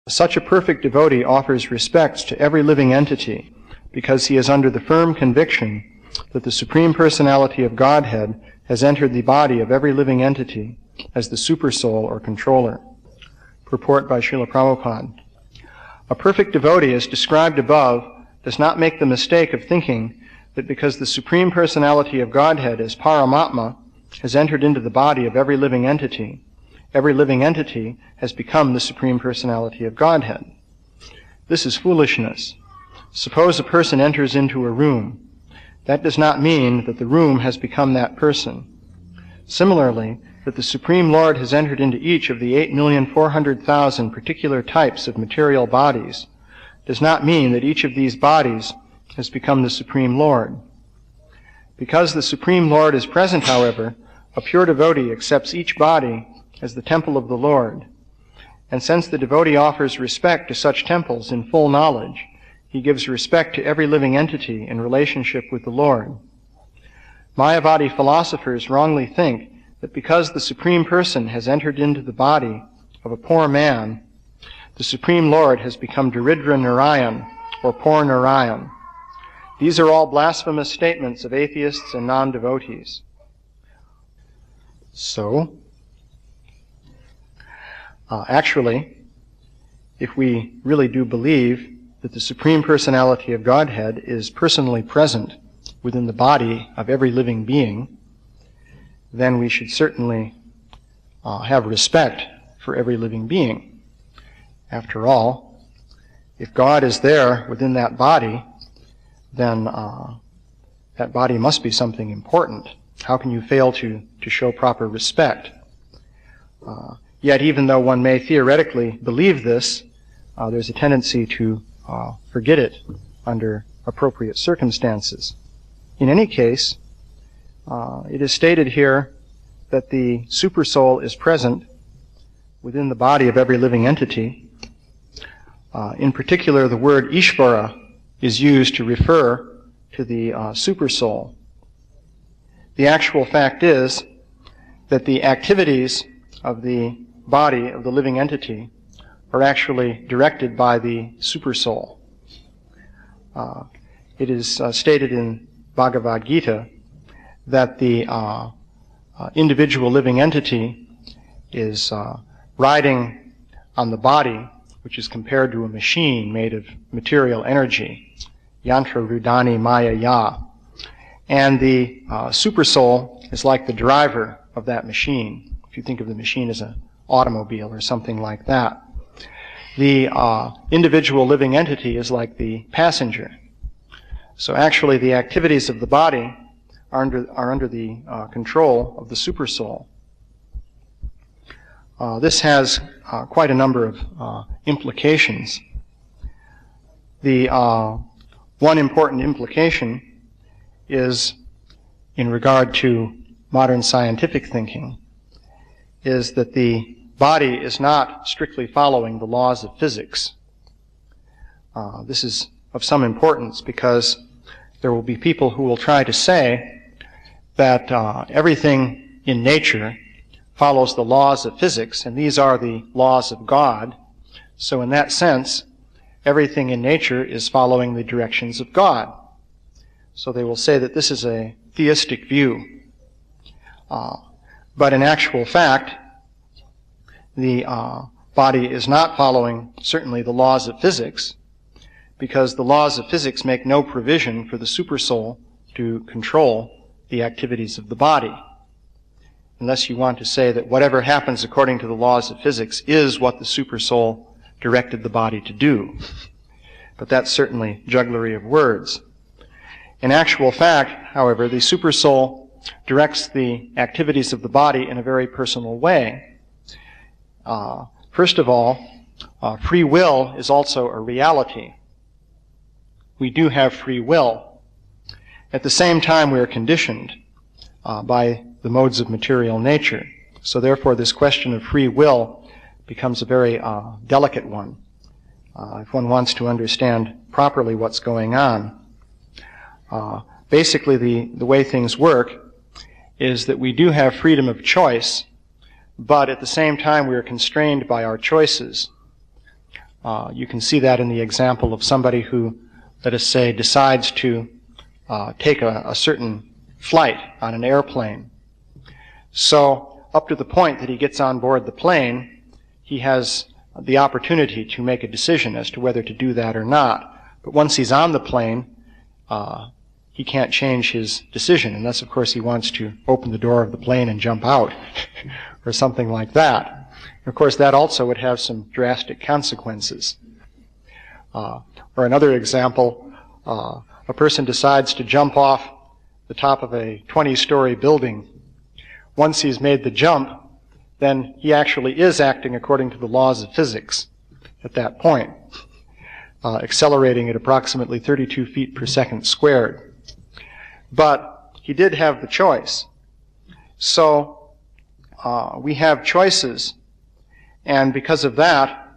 Such a perfect devotee offers respects to every living entity because he is under the firm conviction that the Supreme Personality of Godhead has entered the body of every living entity as the supersoul or controller. Purport by Srila Prabhupada. A perfect devotee, as described above, does not make the mistake of thinking that because the Supreme Personality of Godhead as Paramatma has entered into the body of every living entity has become the Supreme Personality of Godhead. This is foolishness. Suppose a person enters into a room. That does not mean that the room has become that person. Similarly, that the Supreme Lord has entered into each of the 8,400,000 particular types of material bodies does not mean that each of these bodies has become the Supreme Lord. Because the Supreme Lord is present, however, a pure devotee accepts each body as the temple of the Lord. And since the devotee offers respect to such temples in full knowledge, he gives respect to every living entity in relationship with the Lord. Mayavadi philosophers wrongly think that because the Supreme Person has entered into the body of a poor man, the Supreme Lord has become Daridra Narayan, or Poor Narayan. These are all blasphemous statements of atheists and non-devotees. So, actually, if we really do believe that the Supreme Personality of Godhead is personally present within the body of every living being, then we should certainly have respect for every living being. After all, if God is there within that body, then that body must be something important. How can you fail to show proper respect? Yet even though one may theoretically believe this, there's a tendency to forget it under appropriate circumstances. In any case, it is stated here that the Supersoul is present within the body of every living entity. In particular, the word Ishvara is used to refer to the Supersoul. The actual fact is that the activities of the body of the living entity are actually directed by the Supersoul. It is stated in Bhagavad Gita that the individual living entity is riding on the body, which is compared to a machine made of material energy, yantra rudani maya ya. And the Supersoul is like the driver of that machine. If you think of the machine as an automobile or something like that. The individual living entity is like the passenger. So actually the activities of the body are under the control of the Supersoul. This has quite a number of implications. The one important implication is in regard to modern scientific thinking, is that the body is not strictly following the laws of physics. This is of some importance because there will be people who will try to say that everything in nature follows the laws of physics, and these are the laws of God. So in that sense, everything in nature is following the directions of God. So they will say that this is a theistic view. But in actual fact, the body is not following certainly the laws of physics, because the laws of physics make no provision for the Supersoul to control the activities of the body. Unless you want to say that whatever happens according to the laws of physics is what the Supersoul directed the body to do. But that's certainly jugglery of words. In actual fact, however, the Supersoul directs the activities of the body in a very personal way. First of all, free will is also a reality. We do have free will. At the same time, we are conditioned by the modes of material nature. So therefore, this question of free will becomes a very delicate one if one wants to understand properly what's going on. Basically, the way things work is that we do have freedom of choice, but at the same time we are constrained by our choices. You can see that in the example of somebody who, let us say, decides to take a certain flight on an airplane. So up to the point that he gets on board the plane, he has the opportunity to make a decision as to whether to do that or not. But once he's on the plane, he can't change his decision, unless, of course, he wants to open the door of the plane and jump out, or something like that. And of course, that also would have some drastic consequences. Or another example, a person decides to jump off the top of a 20-story building. Once he's made the jump, then he actually is acting according to the laws of physics at that point, accelerating at approximately 32 feet per second squared. But he did have the choice. So we have choices, and because of that,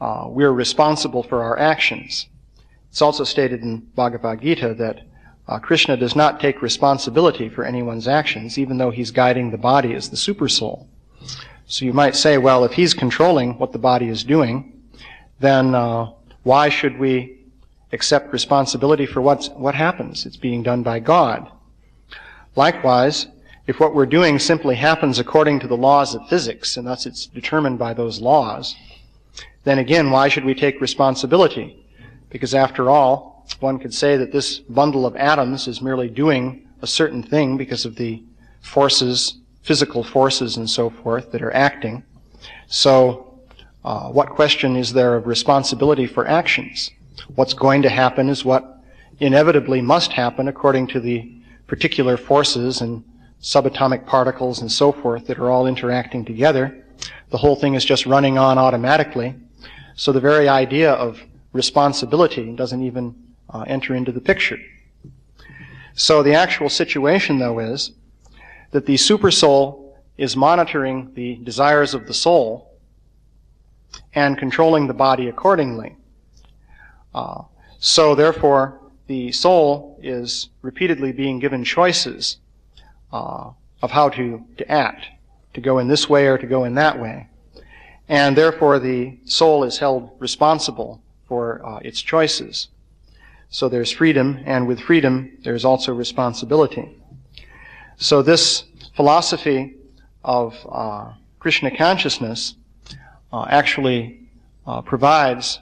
we're responsible for our actions. It's also stated in Bhagavad Gita that Krishna does not take responsibility for anyone's actions, even though he's guiding the body as the supersoul. So you might say, well, if he's controlling what the body is doing, then why should we accept responsibility for what happens? It's being done by God. Likewise, if what we're doing simply happens according to the laws of physics, and thus it's determined by those laws, then again, why should we take responsibility? Because after all, one could say that this bundle of atoms is merely doing a certain thing because of the forces, physical forces and so forth that are acting. So what question is there of responsibility for actions? What's going to happen is what inevitably must happen according to the particular forces and subatomic particles and so forth that are all interacting together. The whole thing is just running on automatically. So the very idea of responsibility doesn't even enter into the picture. So the actual situation, though, is that the supersoul is monitoring the desires of the soul and controlling the body accordingly. So therefore, the soul is repeatedly being given choices of how to act, to go in this way or to go in that way. And therefore, the soul is held responsible for its choices. So there's freedom, and with freedom, there's also responsibility. So this philosophy of Krishna consciousness actually provides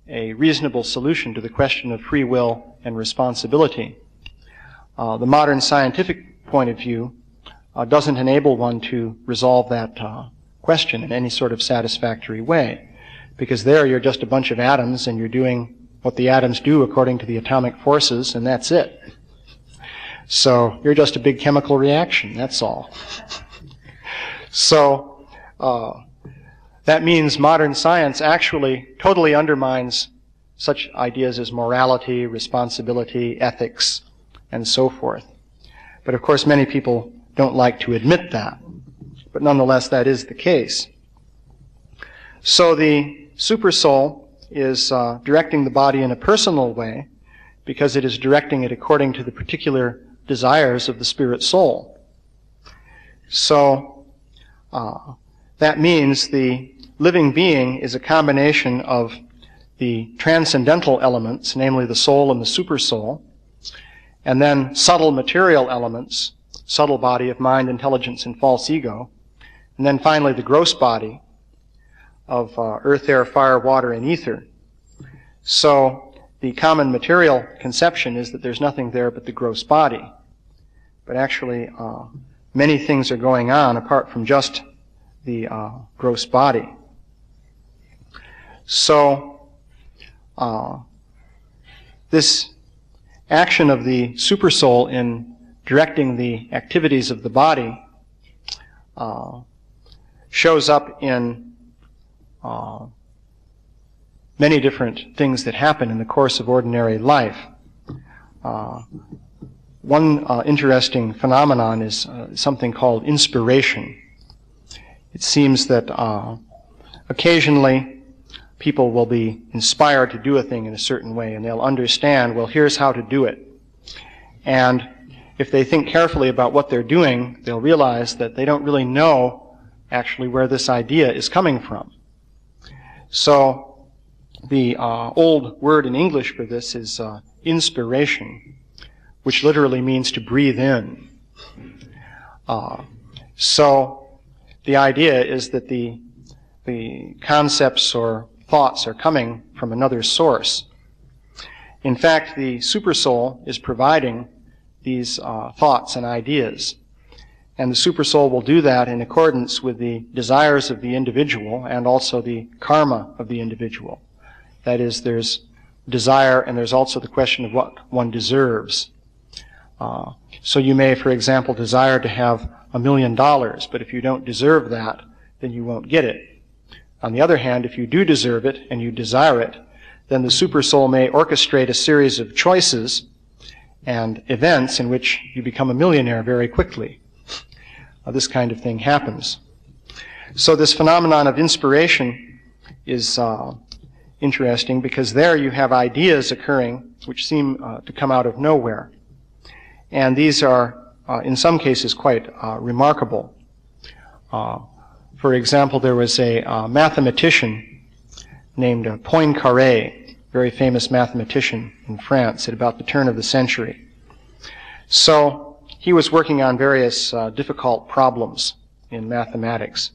a reasonable solution to the question of free will and responsibility. The modern scientific point of view doesn't enable one to resolve that question in any sort of satisfactory way, because there you're just a bunch of atoms and you're doing what the atoms do according to the atomic forces, and that's it. So you're just a big chemical reaction, that's all. So that means modern science actually totally undermines such ideas as morality, responsibility, ethics, and so forth. But of course many people don't like to admit that. But nonetheless, that is the case. So the supersoul is directing the body in a personal way because it is directing it according to the particular desires of the spirit soul. So that means the living being is a combination of the transcendental elements, namely the soul and the supersoul, and then subtle material elements, subtle body of mind, intelligence, and false ego, and then finally the gross body of earth, air, fire, water, and ether. So the common material conception is that there's nothing there but the gross body. But actually, many things are going on apart from just the gross body. So this action of the supersoul in directing the activities of the body shows up in many different things that happen in the course of ordinary life. One interesting phenomenon is something called inspiration. It seems that occasionally people will be inspired to do a thing in a certain way, and they'll understand, well, here's how to do it. And if they think carefully about what they're doing, they'll realize that they don't really know actually where this idea is coming from. So The old word in English for this is inspiration, which literally means to breathe in. So the idea is that the concepts or thoughts are coming from another source. In fact, the supersoul is providing these thoughts and ideas. And the supersoul will do that in accordance with the desires of the individual and also the karma of the individual. That is, there's desire and there's also the question of what one deserves. So you may, for example, desire to have $1 million, but if you don't deserve that, then you won't get it. On the other hand, if you do deserve it and you desire it, then the supersoul may orchestrate a series of choices and events in which you become a millionaire very quickly. This kind of thing happens. So this phenomenon of inspiration is interesting because there you have ideas occurring which seem to come out of nowhere. And these are, in some cases, quite remarkable. For example, there was a mathematician named Poincaré, very famous mathematician in France at about the turn of the century. So he was working on various difficult problems in mathematics.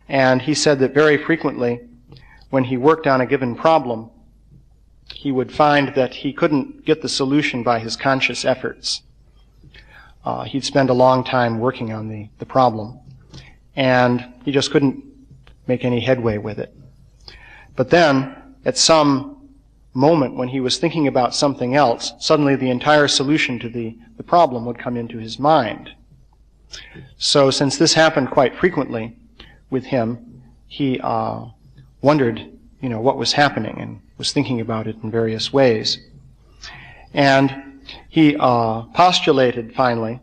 And he said that very frequently, when he worked on a given problem, he would find that he couldn't get the solution by his conscious efforts. He'd spend a long time working on the problem, and he just couldn't make any headway with it. But then, at some moment when he was thinking about something else, suddenly the entire solution to the problem would come into his mind. So since this happened quite frequently with him, he wondered, what was happening and was thinking about it in various ways. And he postulated finally,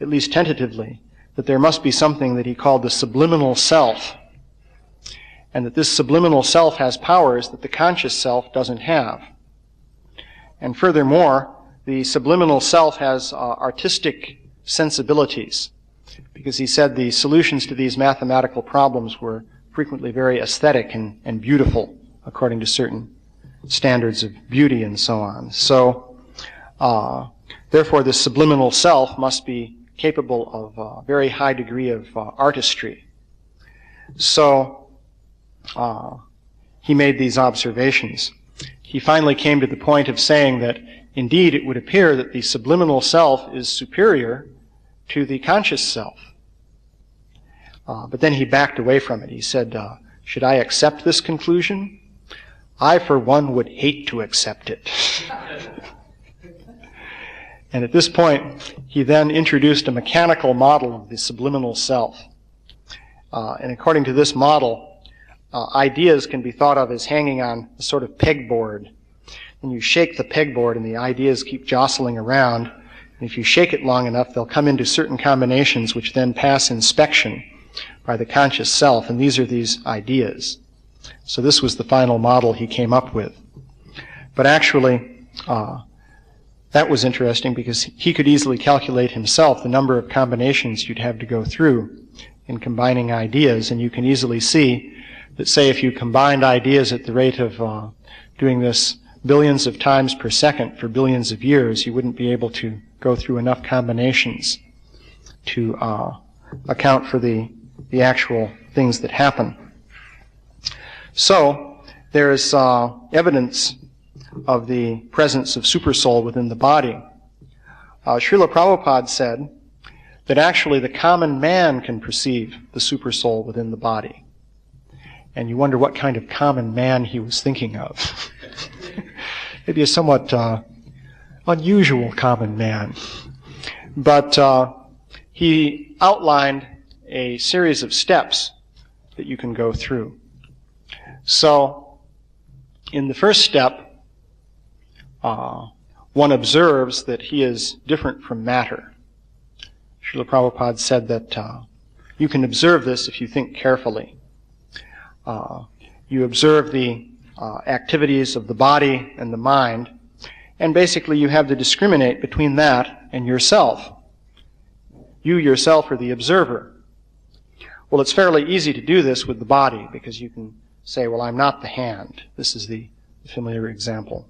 at least tentatively, that there must be something that he called the subliminal self, and that this subliminal self has powers that the conscious self doesn't have. And furthermore, the subliminal self has artistic sensibilities, because he said the solutions to these mathematical problems were frequently very aesthetic and beautiful, according to certain standards of beauty and so on. So, therefore, this subliminal self must be capable of a very high degree of artistry. So, he made these observations. He finally came to the point of saying that indeed it would appear that the subliminal self is superior to the conscious self. But then he backed away from it. He said, should I accept this conclusion? I, for one, would hate to accept it. And at this point, he then introduced a mechanical model of the subliminal self. And according to this model, ideas can be thought of as hanging on a sort of pegboard. And you shake the pegboard and the ideas keep jostling around. And if you shake it long enough, they'll come into certain combinations which then pass inspection by the conscious self. And these are these ideas. So this was the final model he came up with. But actually, that was interesting because he could easily calculate himself the number of combinations you'd have to go through in combining ideas. And you can easily see that, say, if you combined ideas at the rate of doing this billions of times per second for billions of years, you wouldn't be able to go through enough combinations to account for the actual things that happen. So, there is evidence of the presence of supersoul within the body. Srila Prabhupada said that actually the common man can perceive the supersoul within the body. And you wonder what kind of common man he was thinking of. Maybe a somewhat unusual common man. But he outlined a series of steps that you can go through. So, in the first step, one observes that he is different from matter. Srila Prabhupada said that you can observe this if you think carefully. You observe the activities of the body and the mind, and basically you have to discriminate between that and yourself. You yourself are the observer. Well, it's fairly easy to do this with the body because you can say, well, I'm not the hand. This is the familiar example.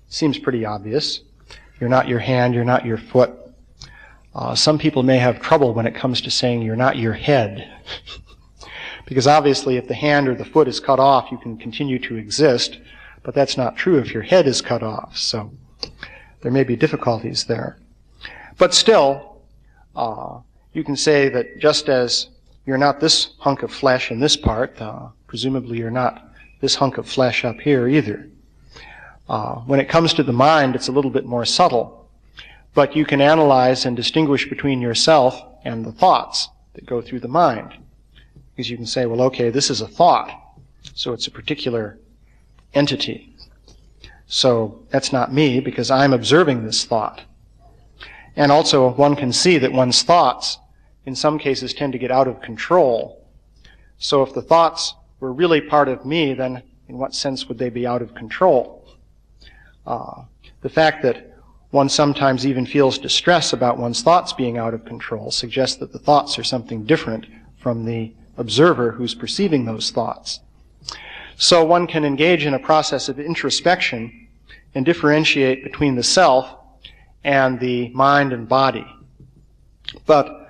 Seems pretty obvious. You're not your hand, you're not your foot. Some people may have trouble when it comes to saying you're not your head. Because obviously if the hand or the foot is cut off, you can continue to exist, but that's not true if your head is cut off. So there may be difficulties there. But still, you can say that just as you're not this hunk of flesh in this part, presumably you're not this hunk of flesh up here either. When it comes to the mind, it's a little bit more subtle, but you can analyze and distinguish between yourself and the thoughts that go through the mind. Because you can say, well, okay, this is a thought, so it's a particular entity. So that's not me because I'm observing this thought. And also one can see that one's thoughts in some cases tend to get out of control. So if the thoughts were really part of me, then in what sense would they be out of control? The fact that one sometimes even feels distress about one's thoughts being out of control suggests that the thoughts are something different from the observer who's perceiving those thoughts. So one can engage in a process of introspection and differentiate between the self and the mind and body. But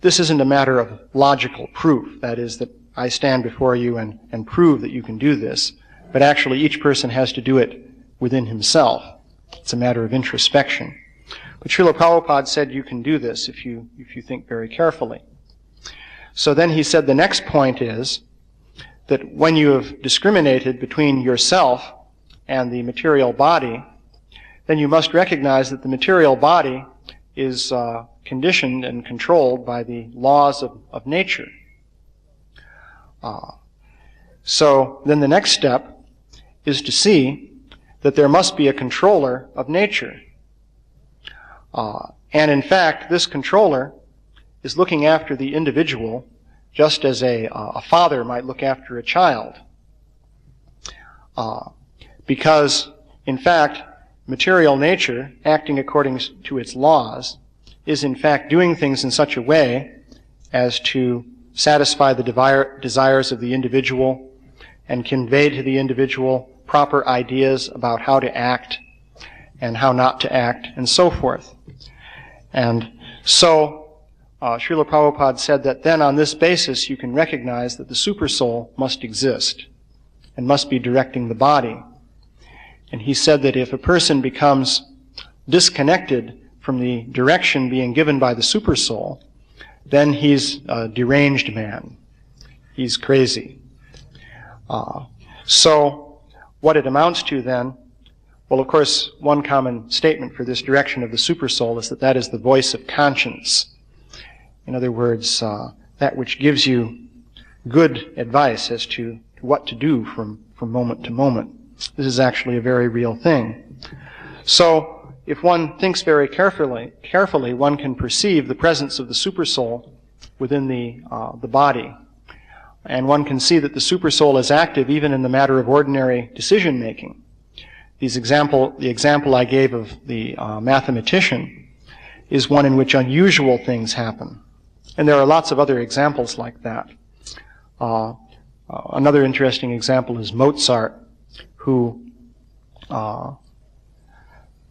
this isn't a matter of logical proof, that is, that I stand before you and prove that you can do this, but actually each person has to do it within himself. It's a matter of introspection. But Srila Prabhupada said you can do this if you think very carefully. So then he said the next point is that when you have discriminated between yourself and the material body, then you must recognize that the material body is conditioned and controlled by the laws of nature. So then the next step is to see that there must be a controller of nature. And in fact, this controller is looking after the individual just as a father might look after a child. Because, in fact, material nature, acting according to its laws, is in fact doing things in such a way as to satisfy the desires of the individual and convey to the individual proper ideas about how to act and how not to act and so forth. And so Srila Prabhupada said that then on this basis you can recognize that the supersoul must exist and must be directing the body. And he said that if a person becomes disconnected from the direction being given by the supersoul, then he's a deranged man. He's crazy. So what it amounts to then, well, of course, one common statement for this direction of the supersoul is that that is the voice of conscience. In other words, that which gives you good advice as to what to do from moment to moment. This is actually a very real thing. So, if one thinks very carefully, one can perceive the presence of the supersoul within the body. And one can see that the supersoul is active even in the matter of ordinary decision making. The example I gave of the mathematician is one in which unusual things happen. And there are lots of other examples like that. Another interesting example is Mozart, who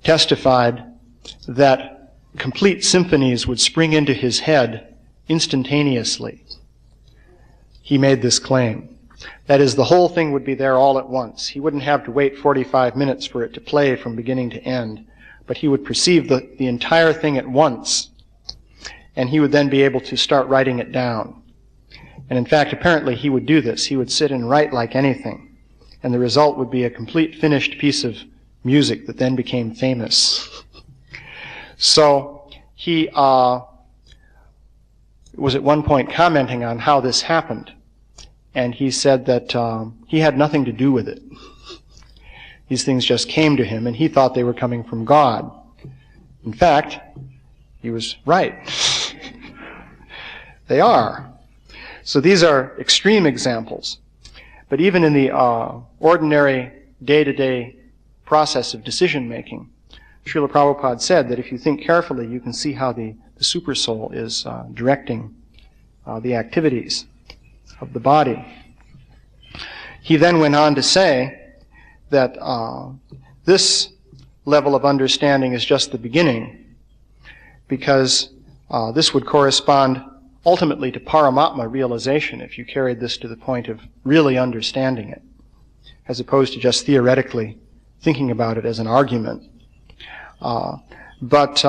testified that complete symphonies would spring into his head instantaneously. He made this claim. That is, the whole thing would be there all at once. He wouldn't have to wait 45 minutes for it to play from beginning to end, but he would perceive the entire thing at once, and he would then be able to start writing it down. And in fact, apparently he would do this. He would sit and write like anything, and the result would be a complete finished piece of music that then became famous. So he was at one point commenting on how this happened, and he said that he had nothing to do with it. These things just came to him, and he thought they were coming from God. In fact, he was right. They are. So these are extreme examples. But even in the ordinary day-to-day process of decision-making, Srila Prabhupada said that if you think carefully, you can see how the supersoul is directing the activities of the body. He then went on to say that this level of understanding is just the beginning, because this would correspond ultimately to Paramatma realization if you carried this to the point of really understanding it, as opposed to just theoretically thinking about it as an argument. But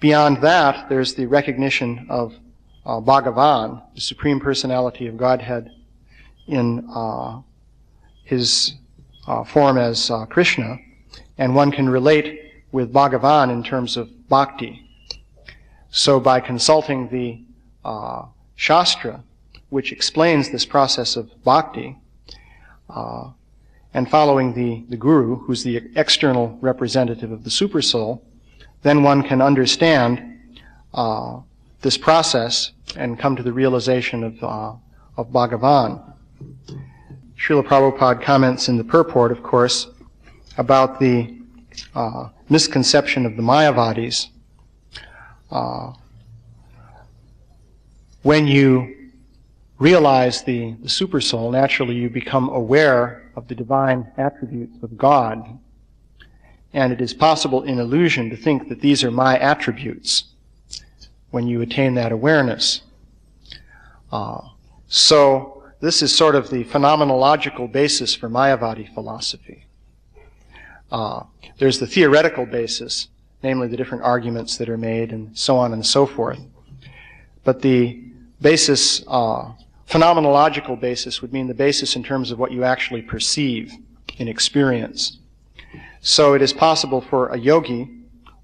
beyond that, there's the recognition of Bhagavan, the Supreme Personality of Godhead, in his form as Krishna, and one can relate with Bhagavan in terms of bhakti. So by consulting the Shastra, which explains this process of bhakti, and following the Guru, who's the external representative of the Supersoul, then one can understand this process and come to the realization of Bhagavan. Srila Prabhupada comments in the purport, of course, about the misconception of the Mayavadis. When you realize the Supersoul, naturally you become aware of the divine attributes of God. And it is possible in illusion to think that these are my attributes when you attain that awareness. So this is sort of the phenomenological basis for Mayavadi philosophy. There's the theoretical basis, namely the different arguments that are made and so on and so forth. But the basis, phenomenological basis, would mean the basis in terms of what you actually perceive in experience. So it is possible for a yogi,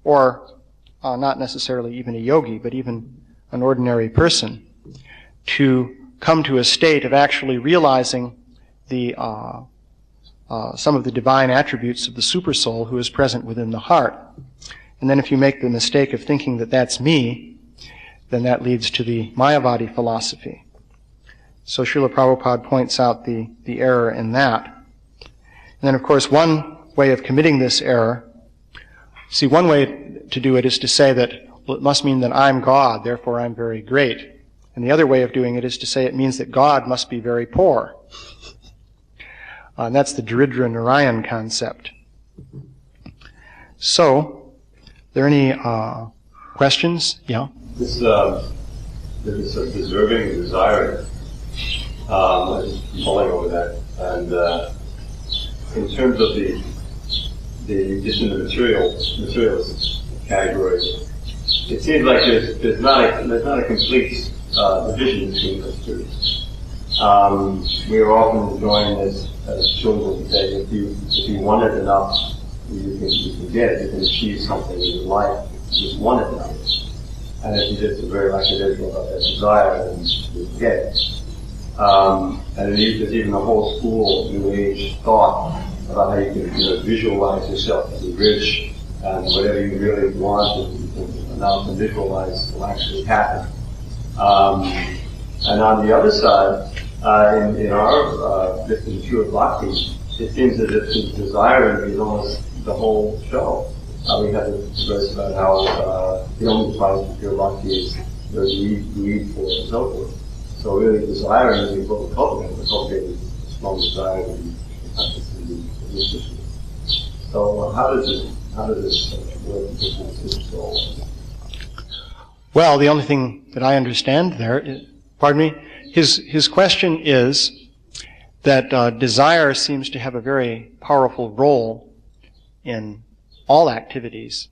or not necessarily even a yogi, but even an ordinary person, to come to a state of actually realizing the some of the divine attributes of the Supersoul who is present within the heart. And then if you make the mistake of thinking that that's me, then that leads to the Mayavadi philosophy. So Srila Prabhupada points out the error in that. And then, of course, one way of committing this error, one way to do it is to say that, well, it must mean that I'm God, therefore I'm very great. And the other way of doing it is to say it means that God must be very poor. And that's the Daridra Narayan concept. So, are there any questions? Yeah? This deserving and desiring, I'm just mulling over that. And in terms of just in the materialist category, it seems like there's not a complete division between those two. We are often joined as children to say, if you want it enough, you can get it. You can achieve something in your life. You just want it enough. And if you just are very lackadaisical about that desire, then you get it. And there's even a whole school of New Age thought about how you can visualize yourself to be rich, and whatever you really want, you can allow to visualize will actually happen. And on the other side, in our in pure bhakti, it seems as if the desiring is almost the whole show. We have a verse about how the only prize for pure bhakti is the need for and so forth. So really desiring is what we cultivate. We're cultivating strong desire and practice in the system. So how does this work in the soul? Well, the only thing that I understand there is, pardon me, his question is that desire seems to have a very powerful role in all activities.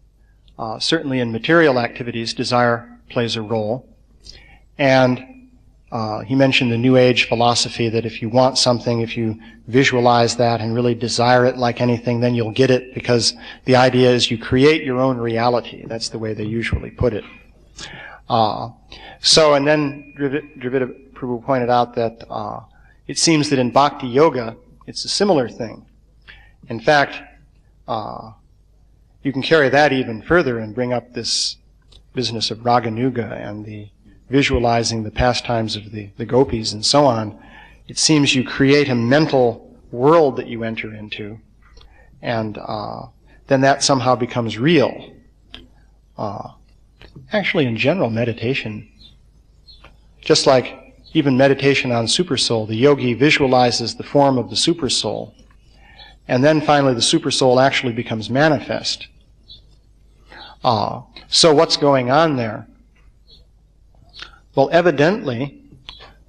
Certainly in material activities, desire plays a role. And he mentioned the New Age philosophy that if you want something, if you visualize that and really desire it like anything, then you'll get it, because the idea is you create your own reality. That's the way they usually put it. And then Dravida Prabhu pointed out that it seems that in Bhakti Yoga, it's a similar thing. In fact, you can carry that even further and bring up this business of Raganuga and the visualizing the pastimes of the gopis and so on. It seems you create a mental world that you enter into, and then that somehow becomes real. Actually, in general meditation, just like even meditation on supersoul, the yogi visualizes the form of the supersoul, and then finally the supersoul actually becomes manifest. So what's going on there? Well, evidently,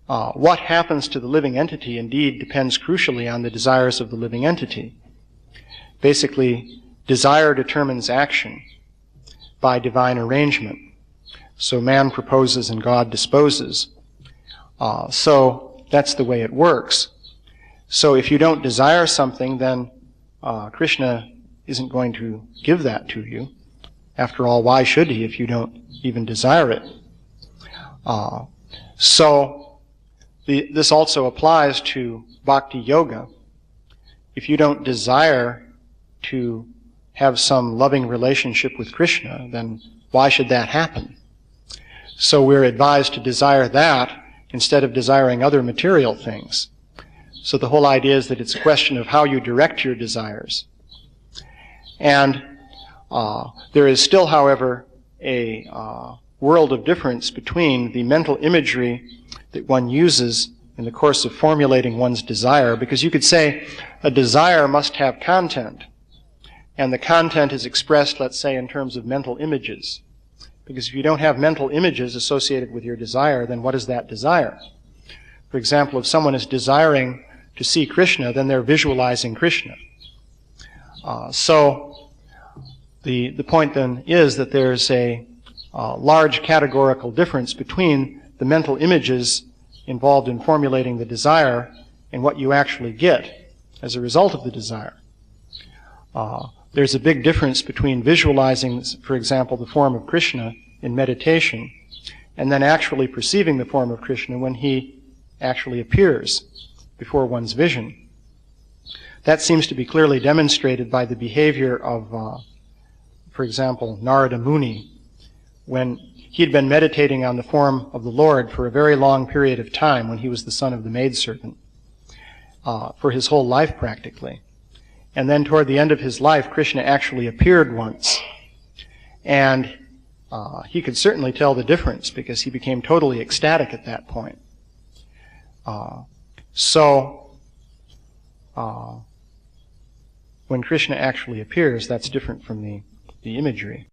what happens to the living entity indeed depends crucially on the desires of the living entity. Basically, desire determines action by divine arrangement. So man proposes and God disposes. So that's the way it works. So if you don't desire something, then Krishna isn't going to give that to you. After all, why should he if you don't even desire it? This also applies to bhakti yoga. If you don't desire to have some loving relationship with Krishna, then why should that happen? So we're advised to desire that instead of desiring other material things. So the whole idea is that it's a question of how you direct your desires. And there is still, however, a world of difference between the mental imagery that one uses in the course of formulating one's desire, because you could say a desire must have content, and the content is expressed, let's say, in terms of mental images. Because if you don't have mental images associated with your desire, then what is that desire? For example, if someone is desiring to see Krishna, then they're visualizing Krishna. So the point then is that there's a large categorical difference between the mental images involved in formulating the desire and what you actually get as a result of the desire. There's a big difference between visualizing, for example, the form of Krishna in meditation and then actually perceiving the form of Krishna when he actually appears before one's vision. That seems to be clearly demonstrated by the behavior of, for example, Narada Muni, when he had been meditating on the form of the Lord for a very long period of time when he was the son of the maidservant, for his whole life practically. And then toward the end of his life, Krishna actually appeared once. And he could certainly tell the difference because he became totally ecstatic at that point. When Krishna actually appears, that's different from the imagery.